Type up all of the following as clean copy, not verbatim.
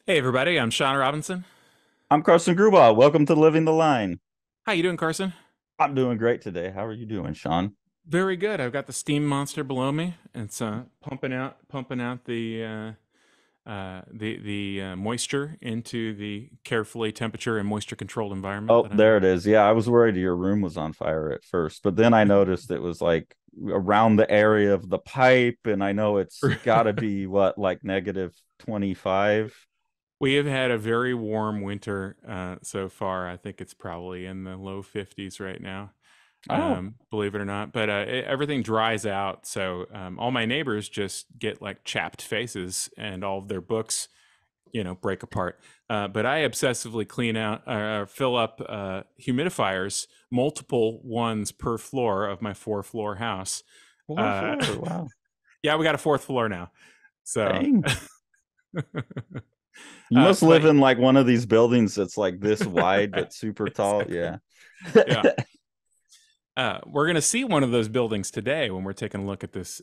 Hey everybody, I'm Sean Robinson. I'm Carson Grubaugh. Welcome to Living the Line. How you doing, Carson? I'm doing great today. How are you doing, Sean? Very good. I've got the steam monster below me. It's pumping out the moisture into the carefully temperature and moisture controlled environment Oh, that I'm there in. it is. Yeah, I was worried your room was on fire at first, but then I noticed it was like around the area of the pipe, and I know it's got to be what, like negative 25. We have had a very warm winter so far. I think it's probably in the low 50s right now. Oh, Believe it or not. But everything dries out, so all my neighbors just get like chapped faces, and all of their books, break apart. But I obsessively clean out, fill up humidifiers, multiple ones per floor of my four-floor house. four Uh, floor. Wow. yeah, we got a fourth floor now. So, Dang. You must but live in like one of these buildings that's like this wide but super tall. exactly, Yeah. yeah. We're going to see one of those buildings today when we're taking a look at this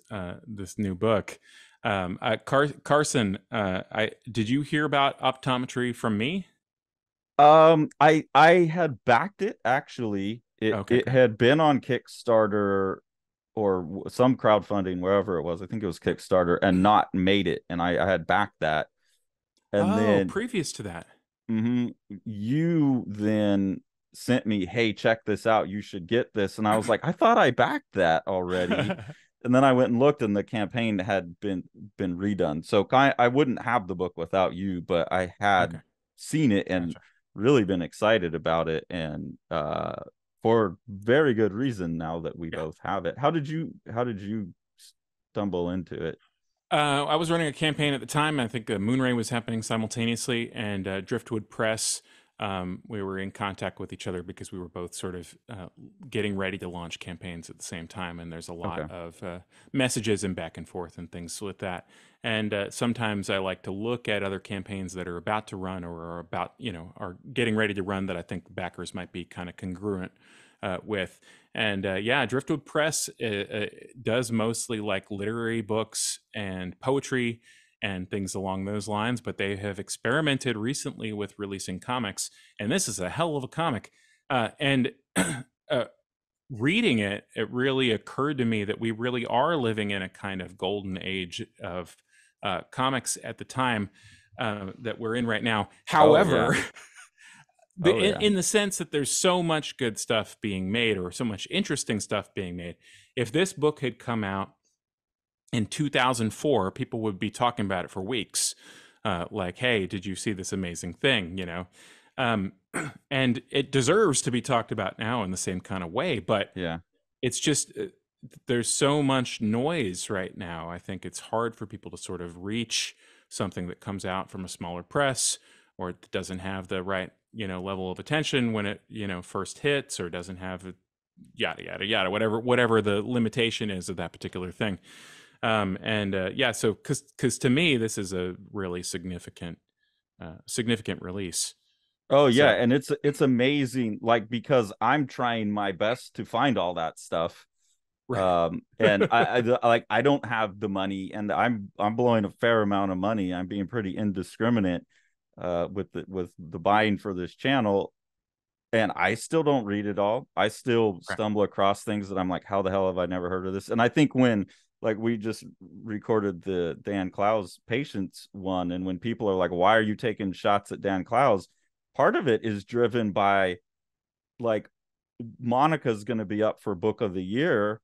new book. Carson, I did you hear about optometry from me? I had backed it actually. It Okay, it good. had been on Kickstarter or some crowdfunding, wherever it was. I think it was Kickstarter, and not made it. And I had backed that. And Oh, then previous to that. mhm, you then sent me, hey, check this out. You should get this. And I was like, I thought I backed that already. And then I went and looked, and the campaign had been redone. So I wouldn't have the book without you, but I Okay, had seen it and gotcha. really been excited about it, and for very good reason now that we Yeah. both have it. How did you stumble into it? I was running a campaign at the time. I think Moonray was happening simultaneously, and Driftwood Press. We were in contact with each other because we were both sort of getting ready to launch campaigns at the same time. And there's a lot Okay. of messages and back and forth and things with that. And sometimes I like to look at other campaigns that are about to run or are about, are getting ready to run that I think backers might be kind of congruent with. And yeah, Driftwood Press does mostly like literary books and poetry and things along those lines, but they have experimented recently with releasing comics, and this is a hell of a comic. And uh, reading it, it really occurred to me that we really are living in a kind of golden age of comics at the time that we're in right now. Oh yeah. However, Oh yeah. in the sense that there's so much good stuff being made or so much interesting stuff being made. If this book had come out in 2004, people would be talking about it for weeks. Like, hey, did you see this amazing thing? Um, and it deserves to be talked about now in the same kind of way. But Yeah. it's just there's so much noise right now. I think it's hard for people to sort of reach something that comes out from a smaller press or it doesn't have the right level of attention when it first hits or doesn't have a yada yada yada whatever the limitation is of that particular thing. And yeah, so because to me this is a really significant release. Oh yeah, So and it's amazing, like, because I'm trying my best to find all that stuff. right. And like, I don't have the money, and I'm blowing a fair amount of money. I'm being pretty indiscriminate with the buying for this channel, and I still don't read it all. I still Right. stumble across things that I'm like, how the hell have I never heard of this? And I think when, like, we just recorded the Dan Clowes patients one, and when people are like, why are you taking shots at Dan Clowes? Part of it is driven by, like, Monica's going to be up for book of the year,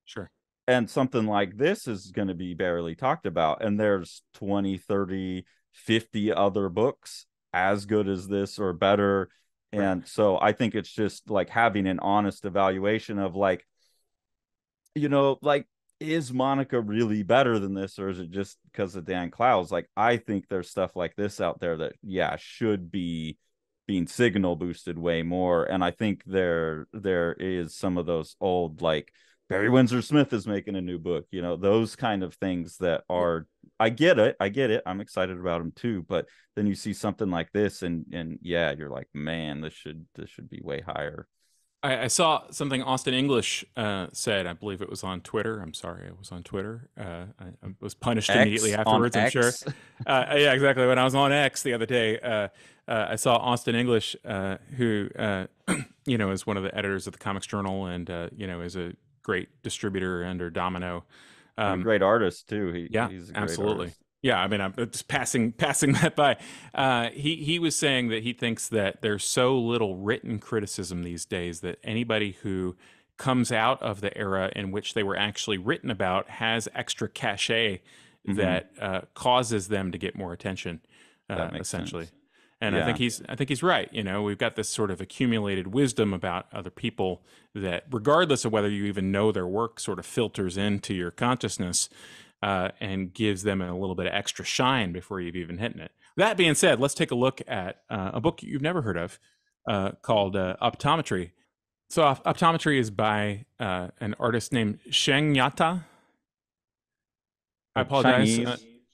Sure. and something like this is going to be barely talked about, and there's 20, 30, 50 other books as good as this or better. Right. And so I think it's just like having an honest evaluation of, like, like, is Monica really better than this, or is it just because of Dan Clowes? Like, I think there's stuff like this out there that, yeah, should be being signal boosted way more. And I think there is some of those old, like, Barry Windsor Smith is making a new book, those kind of things that are, I get it, I'm excited about them too, but then you see something like this, and yeah, you're like, man, this should be way higher. I saw something Austin English said. I believe it was on Twitter. I'm sorry, it was on Twitter. I was punished immediately X on afterwards, I'm sure. X. Yeah, exactly. When I was on X the other day, I saw Austin English, who is one of the editors of the Comics Journal, and is a great distributor under Domino. And a Um, great artist too. yeah, He's a great absolutely. artist. Yeah, I mean, I'm just passing that by. He was saying that he thinks that there's so little written criticism these days that anybody who comes out of the era in which they were actually written about has extra cachet Mm-hmm. that causes them to get more attention, That makes essentially. sense. And Yeah. I think he's right. We've got this sort of accumulated wisdom about other people that, regardless of whether you even know their work, sort of filters into your consciousness and gives them a little bit of extra shine before you've even hit it. That being said, let's take a look at a book you've never heard of called Optometry. So, Optometry is by an artist named Xiang Yata. I A apologize.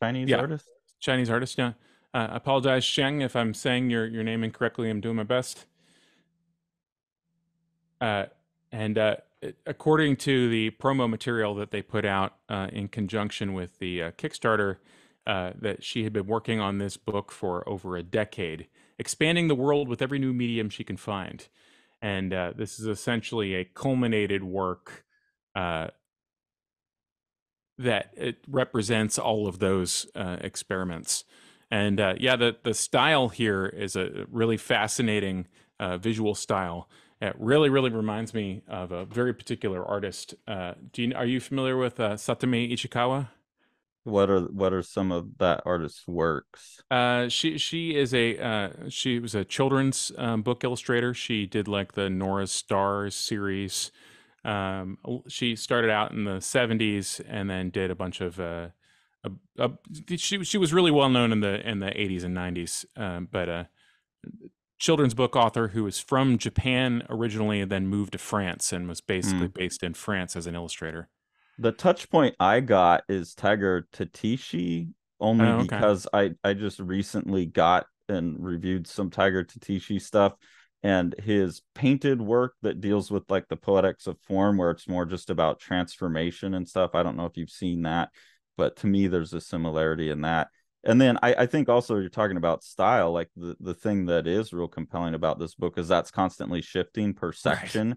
Chinese Yeah, artist. Chinese artist. Yeah. I apologize, Xiang, if I'm saying your name incorrectly. I'm doing my best. Uh, and according to the promo material that they put out in conjunction with the Kickstarter, that she had been working on this book for over a decade, expanding the world with every new medium she can find. And this is essentially a culminated work uh, that it represents all of those experiments. And yeah, the style here is a really fascinating visual style. It really reminds me of a very particular artist. Are you familiar with Satome Ichikawa? What are some of that artist's works? She was a children's book illustrator. She did like the Nora's Stars series. She started out in the '70s and then did a bunch of. Uh, uh, she was really well known in the '80s and '90s, but children's book author who was from Japan originally and then moved to France and was basically Hmm. based in France as an illustrator. The touch point I got is Tiger Tatishi, only Oh, okay. because I just recently got and reviewed some Tiger Tatishi stuff, and his painted work that deals with like the poetics of form, where it's more just about transformation and stuff. I don't know if you've seen that, but to me there's a similarity in that. And then I think also you're talking about style, like the thing that is real compelling about this book is that's constantly shifting per Right. section,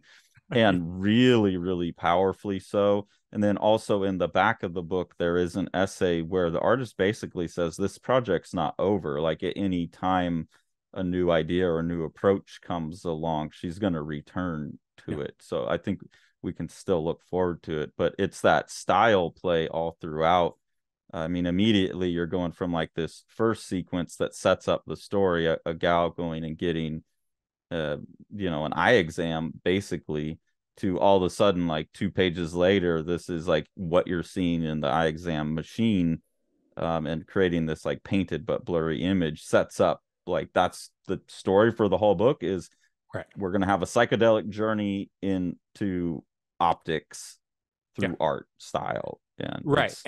and really powerfully so. And then also in the back of the book, there is an essay where the artist basically says this project's not over. Like at any time a new idea or a new approach comes along, she's going to return Yeah. to it. So I think we can still look forward to it. But it's that style play all throughout. I mean, immediately you're going from like this first sequence that sets up the story, a gal going and getting uh, an eye exam basically, to all of a sudden like 2 pages later this is like what you're seeing in the eye exam machine, and creating this like painted but blurry image sets up like that's the story for the whole book is Right. we're going to have a psychedelic journey into optics Yeah. through art style, and Right, it's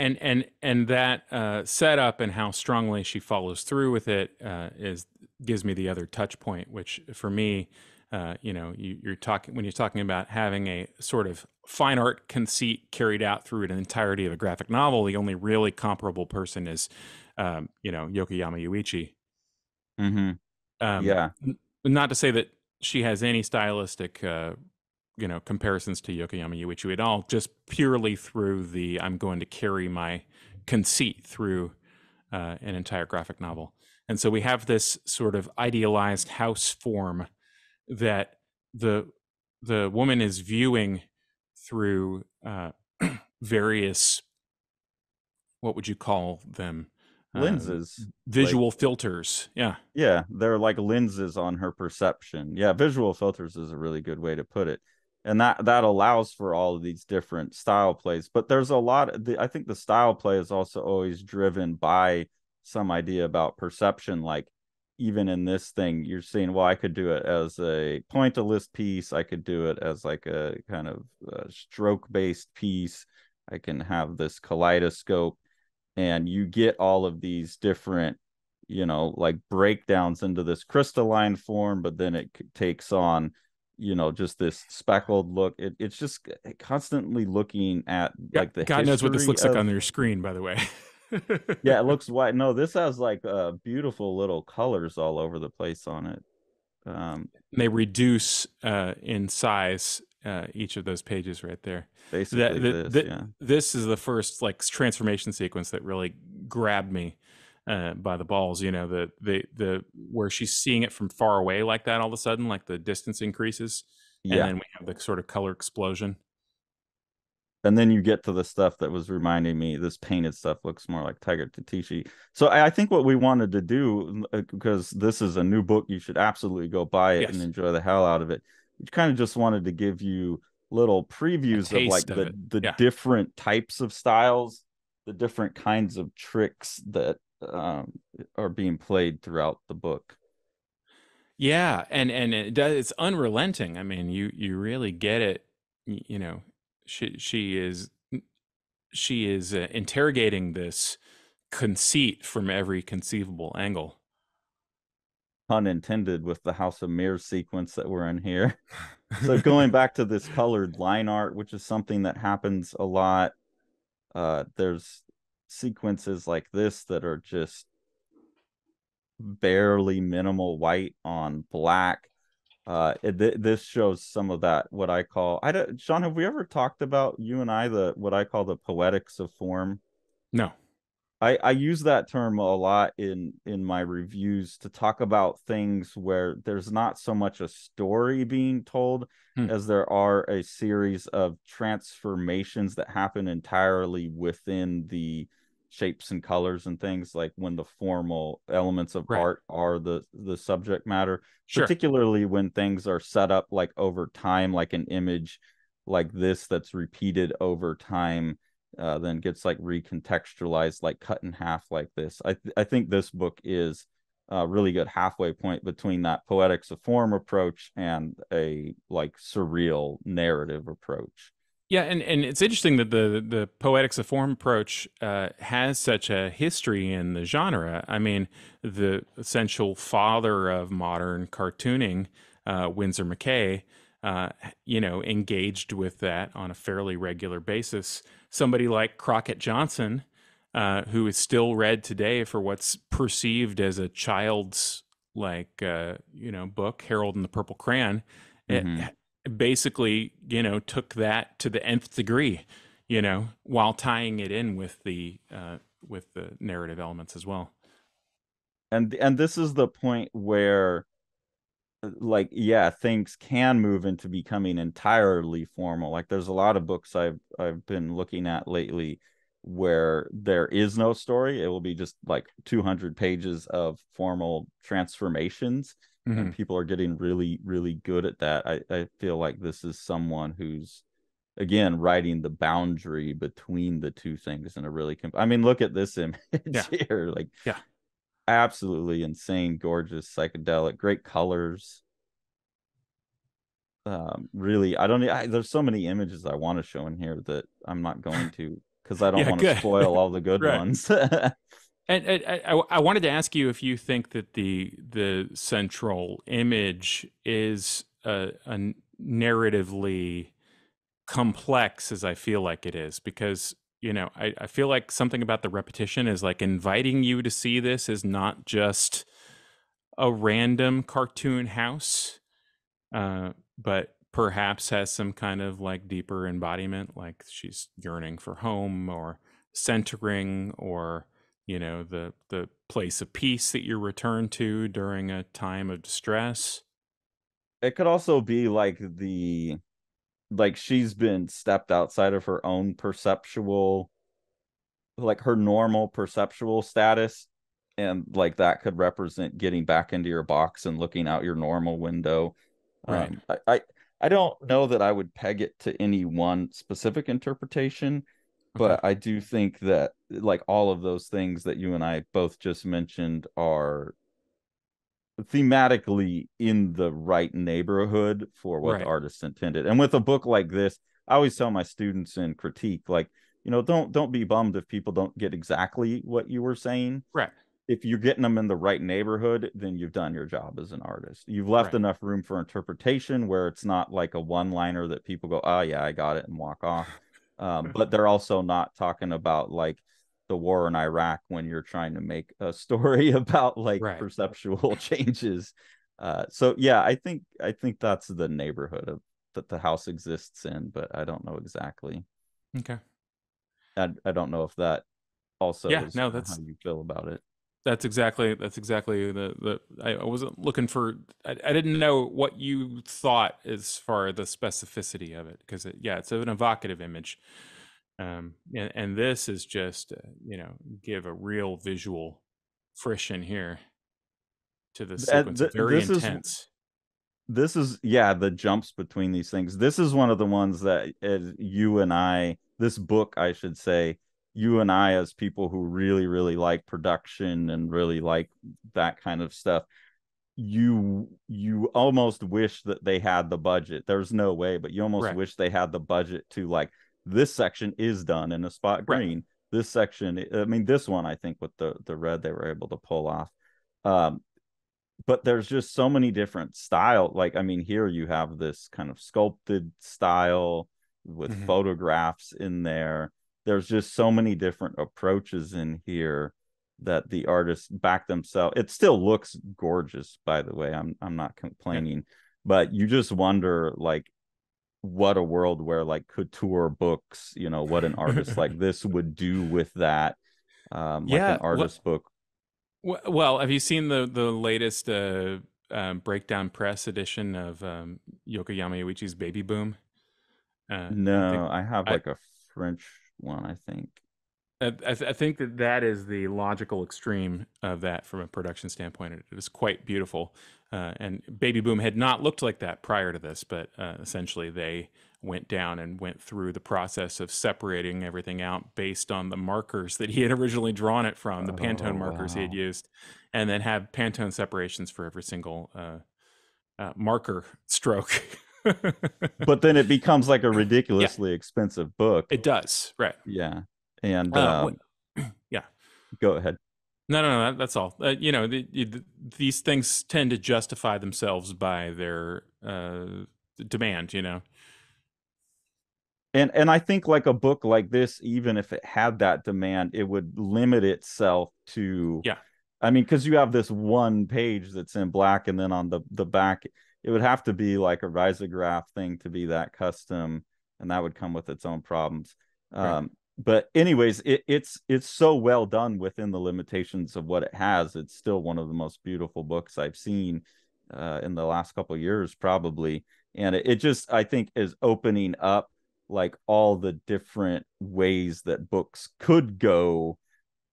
and that setup and how strongly she follows through with it is gives me the other touch point, which for me, you're talking when you're talking about having a sort of fine art conceit carried out through an entirety of a graphic novel. The only really comparable person is, Yokoyama Yuichi. mm-hmm. Um, Yeah. Not to say that she has any stylistic comparisons to Yokoyama Yuichi at all, just purely through the I'm going to carry my conceit through an entire graphic novel. And so we have this sort of idealized house form that the the woman is viewing through various, what would you call them, Lenses, like, visual filters. Yeah. yeah, they're like lenses on her perception. Yeah, visual filters is a really good way to put it. And that allows for all of these different style plays. But there's a lot I think the style play is also always driven by some idea about perception. Like even in this thing, you're seeing, well, I could do it as a pointillist piece, I could do it as like a kind of stroke based piece. I can have this kaleidoscope, and you get all of these different, like breakdowns into this crystalline form, but then it takes on just this speckled look. It's just constantly looking at Yeah, like the God knows what this history looks like of. on your screen, by the way. Yeah, it looks white. No, this has like beautiful little colors all over the place on it. Um, They reduce in size each of those pages right there. That Basically that this, that yeah. this is the first like transformation sequence that really grabbed me by the balls. You know, the where she's seeing it from far away like that all of a sudden, like the distance increases, and Yeah. then we have the sort of color explosion. And then you get to the stuff that was reminding me, this painted stuff looks more like Tiger Tatishi. So I think what we wanted to do, because this is a new book, you should absolutely go buy it and Yes, enjoy the hell out of it. We kind of just wanted to give you little a previews of like taste of it. the Yeah. different types of styles, the different kinds of tricks that are being played throughout the book. Yeah, and it's unrelenting. I mean, you really get it. You know, she is interrogating this conceit from every conceivable angle. Pun intended with the House of Mirrors sequence that we're in here. So going back to this colored line art, which is something that happens a lot, there's sequences like this that are just barely minimal white on black. This shows some of that, what I call, I don't, Sean, have we ever talked about, you and I, the what I call the poetics of form? No. I use that term a lot in my reviews to talk about things where there's not so much a story being told Hmm. as there are a series of transformations that happen entirely within the shapes and colors and things, like when the formal elements of Right. art are the subject matter, Sure. particularly when things are set up like over time, like an image like this that's repeated over time, then gets like recontextualized, like cut in half like this. I think this book is a really good halfway point between that poetics of form approach and a like surreal narrative approach. Yeah, and it's interesting that the poetics of form approach has such a history in the genre. I mean, the essential father of modern cartooning, Winsor McCay, uh, engaged with that on a fairly regular basis. Somebody like Crockett Johnson, who is still read today for what's perceived as a child's book, Harold and the Purple Crayon. It, Mm-hmm. basically, took that to the nth degree, while tying it in with the narrative elements as well. And this is the point where like, yeah, things can move into becoming entirely formal. Like there's a lot of books I've been looking at lately where there is no story. It will be just like 200 pages of formal transformations, and Hmm. people are getting really really good at that. I feel like this is someone who's again writing the boundary between the two things in a really I mean, look at this image Yeah, here, like yeah, absolutely insane, gorgeous, psychedelic, great colors. Really, I don't there's so many images I want to show in here that I'm not going to, because I don't yeah. want to Good. spoil all the good Right. ones. And I wanted to ask you if you think that the central image is a narratively complex as I feel like it is, because I feel like something about the repetition is like inviting you to see this is not just a random cartoon house, but perhaps has some kind of like deeper embodiment, like she's yearning for home or centering, or the place of peace that you return to during a time of distress. It could also be like the like she's been stepped outside of her own perceptual, like her normal perceptual status, and like that could represent getting back into your box and looking out your normal window. Right. I don't know that I would peg it to any one specific interpretation, Okay. but I do think that like all of those things that you and I both just mentioned are thematically in the right neighborhood for what the Right. artist intended. And with a book like this, I always tell my students in critique, like, don't be bummed if people don't get exactly what you were saying. Right. if you're getting them in the right neighborhood, then you've done your job as an artist. You've left Right. enough room for interpretation where it's not like a one liner that people go, oh, yeah, I got it, and walk off. But they're also not talking about like the war in Iraq when you're trying to make a story about like Right. perceptual changes. So yeah, I think that's the neighborhood of that the house exists in, but I don't know exactly. Okay. I don't know if that also Yeah. is No, how you feel about it. that's exactly the I wasn't looking for I didn't know what you thought as far as the specificity of it because yeah, it's an evocative image. And this is just give a real visual friction here to the sequence. Very This is intense. yeah, the jumps between these things. This is one of the ones that you and I, this book I should say, you and I as people who really like production and really like that kind of stuff, you almost wish that they had the budget. There's no way, but you almost Right. wish they had the budget to like, this section is done in a spot Right. green. This section, I mean, this one I think with the red they were able to pull off. Um, but there's just so many different style. Like, I mean, here you have this kind of sculpted style with Hmm. photographs in there. There's just so many different approaches in here that the artists back themselves. It still looks gorgeous, by the way. I'm not Yeah. complaining, but you just wonder like what a world where like couture books, what an artist like this would do with that. Like an Yeah. What? artist book. Well, have you seen the latest breakdown press edition of Yokoyama Yuichi's Baby Boom? I think No, I have I like a French one, I think. I think that is the logical extreme of that from a production standpoint. It is quite beautiful, and Baby Boom had not looked like that prior to this, but essentially they went down and went through the process of separating everything out based on the markers that he had originally drawn it from, the Pantone Oh, markers he had wow. used, and then have Pantone separations for every single marker stroke. But then it becomes like a Yeah, ridiculously expensive book. it does. Right. Yeah. And What? Yeah. go ahead. No, no, no. That's all. These things tend to justify themselves by their demand. And I think like a book like this, even if it had that demand, it would limit itself to, Yeah. I mean, because you have this one page that's in black, and then on the back, it would have to be like a risograph thing to be that custom, and that would come with its own problems. Right. But anyways, it's so well done within the limitations of what it has. It's still one of the most beautiful books I've seen in the last couple of years, probably. And it just, I think, is opening up like all the different ways that books could go,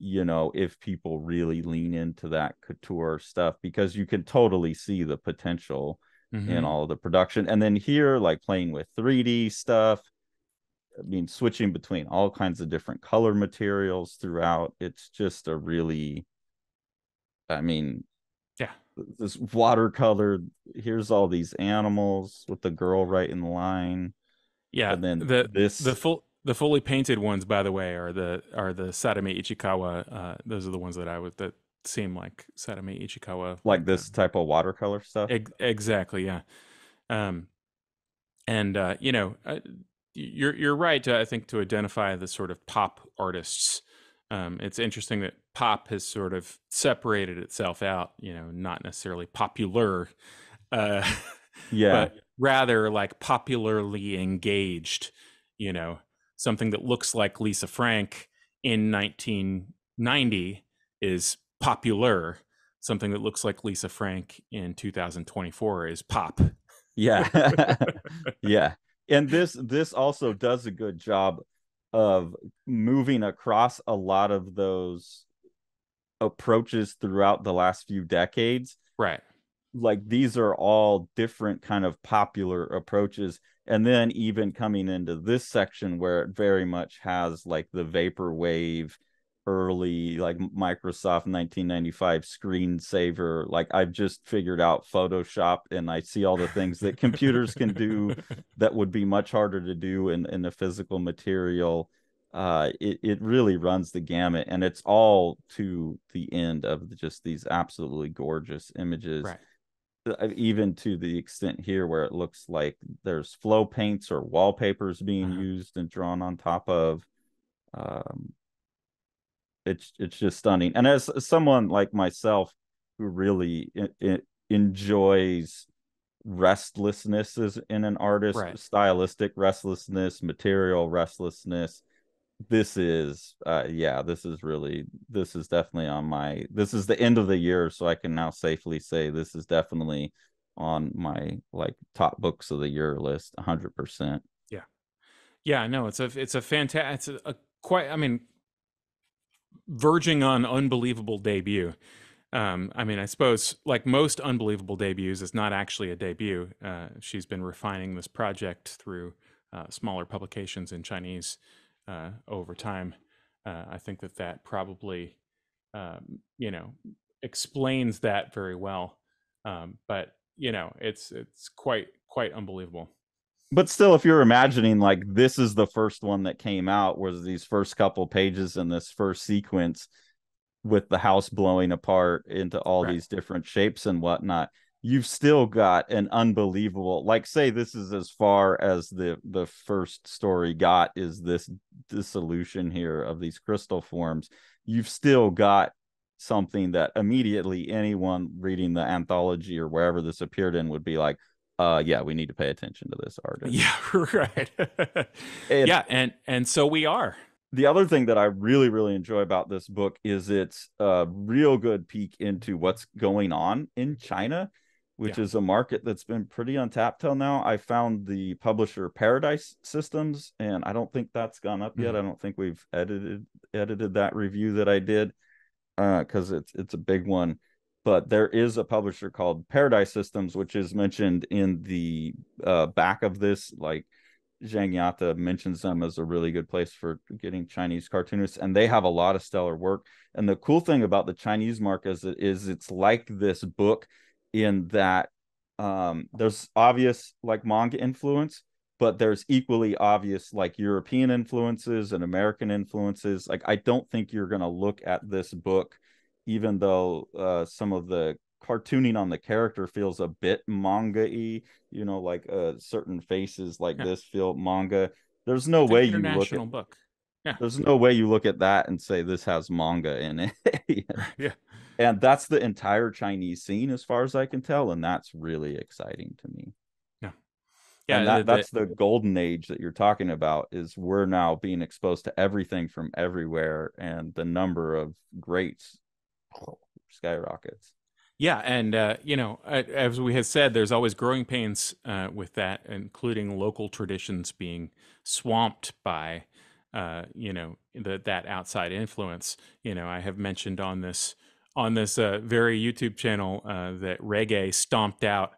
if people really lean into that couture stuff, because you can totally see the potential in Mm-hmm. all of the production. And then here, like playing with 3D stuff, I mean, switching between all kinds of different color materials throughout. It's just a really, I mean, Yeah. this watercolor, here's all these animals with the girl right in line. Yeah. And then The this, the fully painted ones, by the way, are the Sadame Ichikawa. Those are the ones that seem like Sadame Ichikawa, like this type of watercolor stuff. exactly. Yeah. Um, and you're right I think to identify the sort of pop artists. It's interesting that pop has sort of separated itself out, not necessarily popular, uh, Yeah. but rather like popularly engaged, you know something that looks like Lisa Frank in 1990 is popular. Something that looks like Lisa Frank in 2024 is pop. Yeah. Yeah. And this also does a good job of moving across a lot of those approaches throughout the last few decades. Right. Like these are all different kind of popular approaches, and then even coming into this section where it very much has like the vaporwave early like Microsoft 1995 screensaver, like I've just figured out Photoshop and I see all the things that computers can do that would be much harder to do in a physical material. it really runs the gamut, and it's all to the end of just these absolutely gorgeous images, Right. even to the extent here where it looks like there's flow paints or wallpapers being Uh-huh. used and drawn on top of. Um, it's just stunning. And as someone like myself who really enjoys restlessness as in an artist, Right. stylistic restlessness, material restlessness, this is yeah, this is definitely on my, this is the end of the year, so I can now safely say this is definitely on my like top books of the year list 100%. Yeah. Yeah, no, it's a fantastic, it's a quite, I mean, verging on unbelievable debut. I mean, I suppose like most unbelievable debuts, it's not actually a debut. She's been refining this project through smaller publications in Chinese over time. I think that that probably, you know, explains that very well. But you know, it's quite unbelievable. But still, if you're imagining like this is the first one that came out, was these first couple pages in this first sequence with the house blowing apart into all Right. these different shapes and whatnot, you've still got an unbelievable, like, say this is as far as the first story got, is this dissolution here of these crystal forms. You've still got something that immediately anyone reading the anthology or wherever this appeared in would be like, yeah, we need to pay attention to this artist. Yeah. Right. And Yeah, and so we are. the other thing that I really, really enjoy about this book is it's a real good peek into what's going on in China, Yeah. which is a market that's been pretty untapped till now. I found the publisher Paradise Systems, and I don't think that's gone up yet. Mhm. I don't think we've edited that review that I did, because it's a big one. But there is a publisher called Paradise Systems, which is mentioned in the back of this. Like Xiang Yata mentions them as a really good place for getting Chinese cartoonists, and they have a lot of stellar work. And the cool thing about the Chinese market is it's like this book in that there's obvious like manga influence, but there's equally obvious like European influences and American influences. Like I don't think you're gonna look at this book, even though some of the cartooning on the character feels a bit manga-y, like certain faces like Yeah. this feel manga. There's no It's an way you look at international book. Yeah. there's no way you look at that and say this has manga in it. Yeah. And that's the entire Chinese scene as far as I can tell, and that's really exciting to me. Yeah. And Yeah. that's the golden age that you're talking about, is we're now being exposed to everything from everywhere, and the number of greats skyrockets. Yeah, and you know, as we had said, there's always growing pains with that, including local traditions being swamped by, you know, that outside influence. You know, I have mentioned on this very YouTube channel that reggae stomped out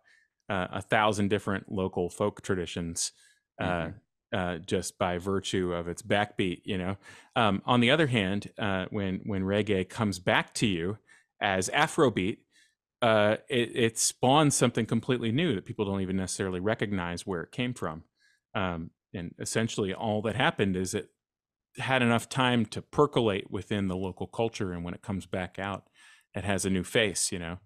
1,000 different local folk traditions. Uh, Mm-hmm. just by virtue of its backbeat, you know. On the other hand, when reggae comes back to you as Afrobeat, it spawns something completely new that people don't even necessarily recognize where it came from. And essentially, all that happened is it had enough time to percolate within the local culture, and when it comes back out, it has a new face. You know,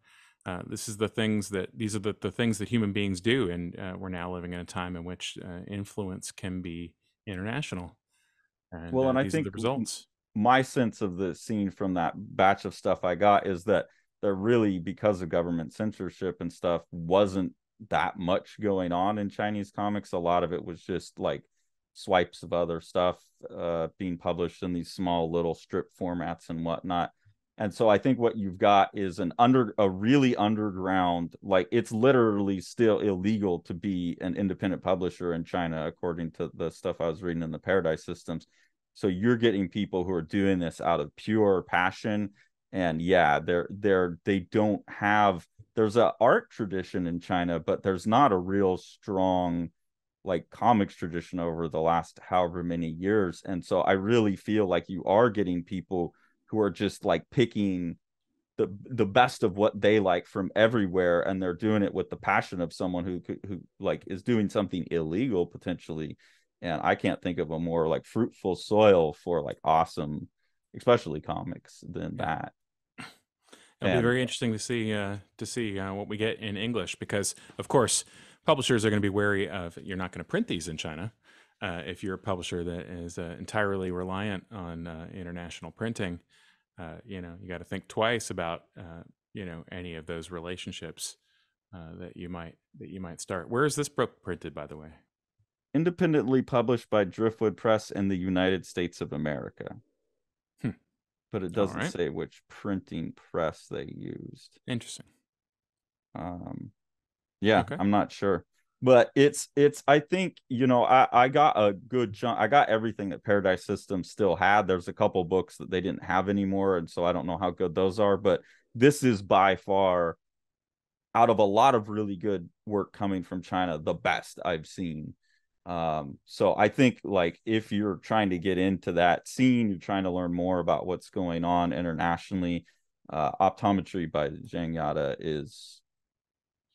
this is the things that these are the things that human beings do, and we're now living in a time in which influence can be international, and Well, and I these are the think results. my sense of the scene from that batch of stuff I got is that there really, because of government censorship and stuff, wasn't that much going on in Chinese comics. A lot of it was just like swipes of other stuff being published in these small little strip formats and whatnot. And so I think what you've got is a really underground, like it's literally still illegal to be an independent publisher in China, according to the stuff I was reading in the Paradise Systems. So you're getting people who are doing this out of pure passion. And yeah, they don't have, there's a art tradition in China, but there's not a real strong like comics tradition over the last however many years. And so I really feel like you are getting people who are just like picking the best of what they like from everywhere, and they're doing it with the passion of someone who like is doing something illegal potentially, And I can't think of a more like fruitful soil for like awesome, especially comics than Yeah. that. It'll be And very interesting to see what we get in English because, of course, publishers are going to be wary of you're not going to print these in China. If you're a publisher that is entirely reliant on international printing, you got to think twice about any of those relationships that you might start. Where is this book printed, by the way? independently published by Driftwood Press in the United States of America, Hmm. but it All doesn't right, say which printing press they used. interesting. Um, yeah, Okay, I'm not sure, but it's I think, I got a good chunk. I got everything that Paradise System still had. There's a couple books that they didn't have anymore, and so I don't know how good those are, but this is by far, out of a lot of really good work coming from China, the best I've seen. So I think, like, if you're trying to get into that scene, you're trying to learn more about what's going on internationally, Optometry by Xiang Yata is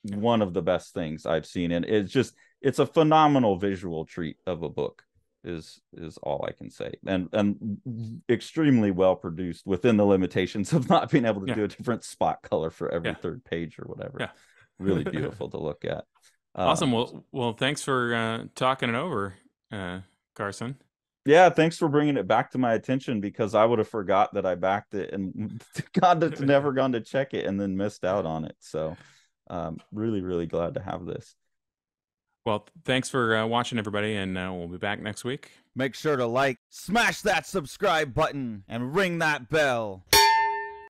yeah, one of the best things I've seen, and it's a phenomenal visual treat of a book. Is all I can say, and extremely well produced within the limitations of not being able to yeah, do a different spot color for every yeah, third page or whatever. Really yeah. beautiful to look at. Awesome. Well, thanks for talking it over, uh, Carson. Yeah, thanks for bringing it back to my attention, because I would have forgot that I backed it and never gone to check it and then missed out on it. So, really, really glad to have this. Well, thanks for watching, everybody, and we'll be back next week. Make sure to like, smash that subscribe button, and ring that bell.